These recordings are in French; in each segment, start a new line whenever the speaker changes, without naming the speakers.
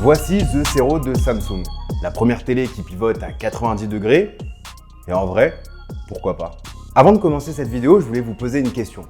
Voici The Zero de Samsung, la première télé qui pivote à 90 degrés, et en vrai, pourquoi pas. Avant de commencer cette vidéo, je voulais vous poser une question.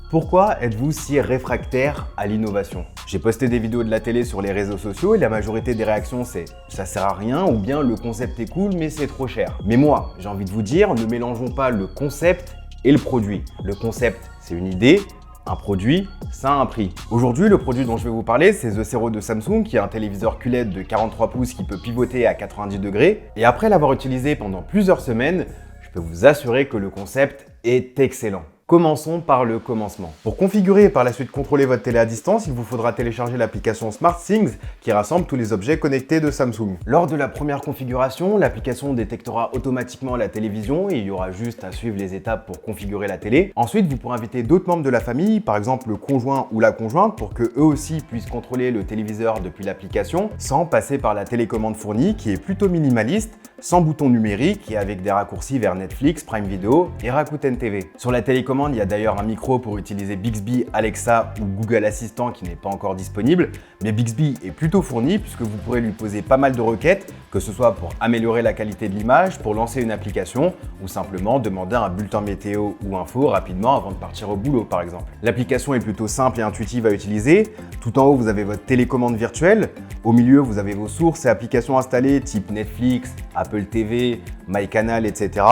Pourquoi êtes-vous si réfractaire à l'innovation? J'ai posté des vidéos de la télé sur les réseaux sociaux et la majorité des réactions c'est « ça sert à rien » ou bien « le concept est cool mais c'est trop cher ». Mais moi, j'ai envie de vous dire, ne mélangeons pas le concept et le produit. Le concept, c'est une idée. Un produit, ça a un prix. Aujourd'hui, le produit dont je vais vous parler, c'est The Zero de Samsung, qui est un téléviseur QLED de 43 pouces qui peut pivoter à 90 degrés. Et après l'avoir utilisé pendant plusieurs semaines, je peux vous assurer que le concept est excellent. Commençons par le commencement. Pour configurer et par la suite contrôler votre télé à distance, il vous faudra télécharger l'application SmartThings qui rassemble tous les objets connectés de Samsung. Lors de la première configuration, l'application détectera automatiquement la télévision et il y aura juste à suivre les étapes pour configurer la télé. Ensuite, vous pourrez inviter d'autres membres de la famille, par exemple le conjoint ou la conjointe, pour que eux aussi puissent contrôler le téléviseur depuis l'application sans passer par la télécommande fournie qui est plutôt minimaliste, sans bouton numérique et avec des raccourcis vers Netflix, Prime Video et Rakuten TV. Sur la télécommande, il y a d'ailleurs un micro pour utiliser Bixby, Alexa ou Google Assistant qui n'est pas encore disponible, mais Bixby est plutôt fourni puisque vous pourrez lui poser pas mal de requêtes, que ce soit pour améliorer la qualité de l'image, pour lancer une application ou simplement demander un bulletin météo ou info rapidement avant de partir au boulot par exemple. L'application est plutôt simple et intuitive à utiliser. Tout en haut, vous avez votre télécommande virtuelle. Au milieu, vous avez vos sources et applications installées type Netflix, Apple TV, MyCanal, etc.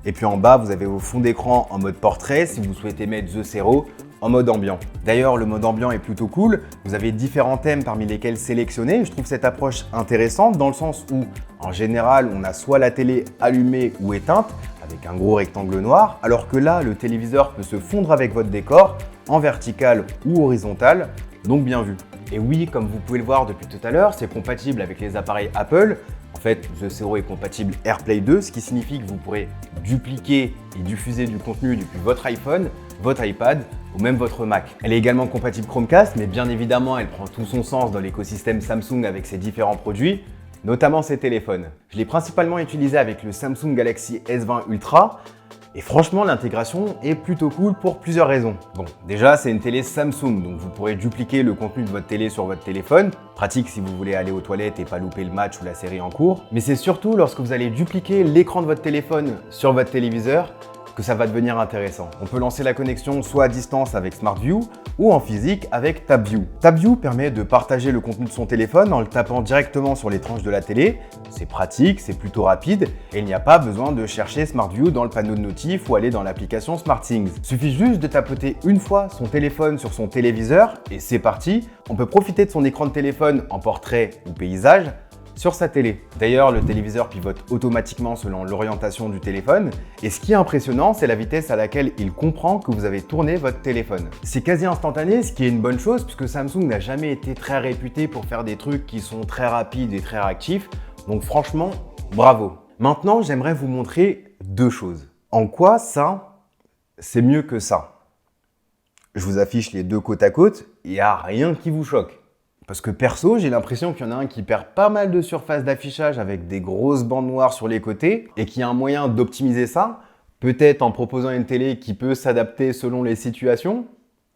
Et puis en bas, vous avez vos fonds d'écran en mode portrait si vous souhaitez mettre The Zero en mode ambiant. D'ailleurs, le mode ambiant est plutôt cool. Vous avez différents thèmes parmi lesquels sélectionner. Je trouve cette approche intéressante dans le sens où, en général, on a soit la télé allumée ou éteinte avec un gros rectangle noir, alors que là, le téléviseur peut se fondre avec votre décor en vertical ou horizontal, donc bien vu. Et oui, comme vous pouvez le voir depuis tout à l'heure, c'est compatible avec les appareils Apple. En fait, The Zero est compatible AirPlay 2, ce qui signifie que vous pourrez dupliquer et diffuser du contenu depuis votre iPhone, votre iPad ou même votre Mac. Elle est également compatible Chromecast, mais bien évidemment, elle prend tout son sens dans l'écosystème Samsung avec ses différents produits, notamment ses téléphones. Je l'ai principalement utilisé avec le Samsung Galaxy S20 Ultra. Et franchement, l'intégration est plutôt cool pour plusieurs raisons. Bon, déjà, c'est une télé Samsung, donc vous pourrez dupliquer le contenu de votre télé sur votre téléphone. Pratique si vous voulez aller aux toilettes et pas louper le match ou la série en cours. Mais c'est surtout lorsque vous allez dupliquer l'écran de votre téléphone sur votre téléviseur que ça va devenir intéressant. On peut lancer la connexion soit à distance avec SmartView ou en physique avec TapView. TapView permet de partager le contenu de son téléphone en le tapant directement sur les tranches de la télé. C'est pratique, c'est plutôt rapide et il n'y a pas besoin de chercher SmartView dans le panneau de notifs ou aller dans l'application SmartThings. Il suffit juste de tapoter une fois son téléphone sur son téléviseur et c'est parti. On peut profiter de son écran de téléphone en portrait ou paysage sur sa télé. D'ailleurs, le téléviseur pivote automatiquement selon l'orientation du téléphone et ce qui est impressionnant, c'est la vitesse à laquelle il comprend que vous avez tourné votre téléphone. C'est quasi instantané, ce qui est une bonne chose puisque Samsung n'a jamais été très réputé pour faire des trucs qui sont très rapides et très réactifs. Donc franchement, bravo. Maintenant, j'aimerais vous montrer deux choses. En quoi ça, c'est mieux que ça? Je vous affiche les deux côte à côte, il n'y a rien qui vous choque. Parce que perso, j'ai l'impression qu'il y en a un qui perd pas mal de surface d'affichage avec des grosses bandes noires sur les côtés et qu'il y a un moyen d'optimiser ça, peut-être en proposant une télé qui peut s'adapter selon les situations.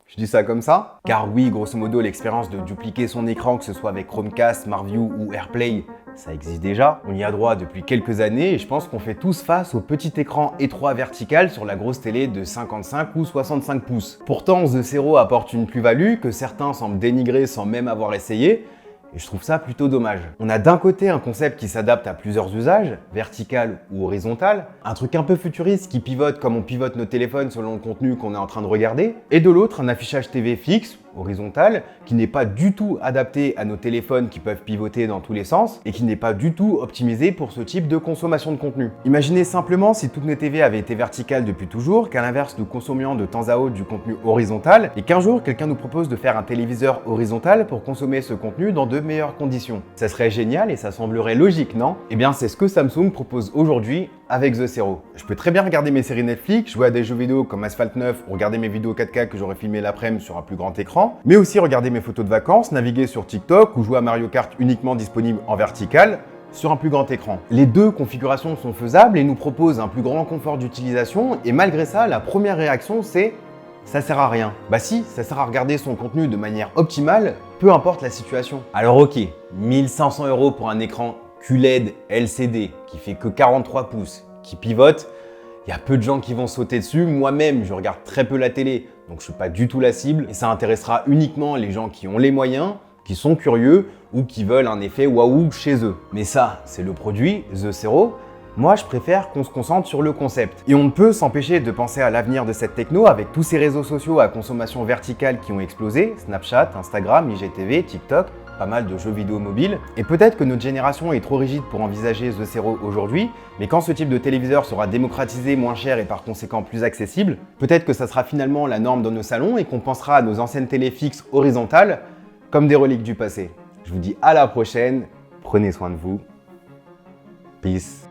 Je dis ça comme ça. Car oui, grosso modo, l'expérience de dupliquer son écran, que ce soit avec Chromecast, SmartView ou AirPlay, ça existe déjà. On y a droit depuis quelques années et je pense qu'on fait tous face au petit écran étroit vertical sur la grosse télé de 55 ou 65 pouces. Pourtant, The Zero apporte une plus-value que certains semblent dénigrer sans même avoir essayé. Et je trouve ça plutôt dommage. On a d'un côté un concept qui s'adapte à plusieurs usages, vertical ou horizontal, un truc un peu futuriste qui pivote comme on pivote nos téléphones selon le contenu qu'on est en train de regarder, et de l'autre un affichage TV fixe, horizontal, qui n'est pas du tout adapté à nos téléphones qui peuvent pivoter dans tous les sens et qui n'est pas du tout optimisé pour ce type de consommation de contenu. Imaginez simplement si toutes nos TV avaient été verticales depuis toujours, qu'à l'inverse nous consommions de temps à autre du contenu horizontal et qu'un jour quelqu'un nous propose de faire un téléviseur horizontal pour consommer ce contenu dans de meilleures conditions. Ça serait génial et ça semblerait logique, non? Eh bien c'est ce que Samsung propose aujourd'hui avec The Zero. Je peux très bien regarder mes séries Netflix, jouer à des jeux vidéo comme Asphalt 9 ou regarder mes vidéos 4K que j'aurais filmées l'après-midi sur un plus grand écran, mais aussi regarder mes photos de vacances, naviguer sur TikTok ou jouer à Mario Kart uniquement disponible en vertical, sur un plus grand écran. Les deux configurations sont faisables et nous proposent un plus grand confort d'utilisation, et malgré ça, la première réaction c'est « ça sert à rien ». Bah si, ça sert à regarder son contenu de manière optimale, peu importe la situation. Alors ok, 1500 € pour un écran QLED LCD qui fait que 43 pouces, qui pivote, il y a peu de gens qui vont sauter dessus. Moi-même, je regarde très peu la télé, donc je suis pas du tout la cible, et ça intéressera uniquement les gens qui ont les moyens, qui sont curieux ou qui veulent un effet waouh chez eux. Mais ça, c'est le produit, The Zero. Moi, je préfère qu'on se concentre sur le concept. Et on ne peut s'empêcher de penser à l'avenir de cette techno avec tous ces réseaux sociaux à consommation verticale qui ont explosé, Snapchat, Instagram, IGTV, TikTok, pas mal de jeux vidéo mobiles. Et peut-être que notre génération est trop rigide pour envisager The Zero aujourd'hui, mais quand ce type de téléviseur sera démocratisé, moins cher et par conséquent plus accessible, peut-être que ça sera finalement la norme dans nos salons et qu'on pensera à nos anciennes télé fixes horizontales comme des reliques du passé. Je vous dis à la prochaine, prenez soin de vous. Peace.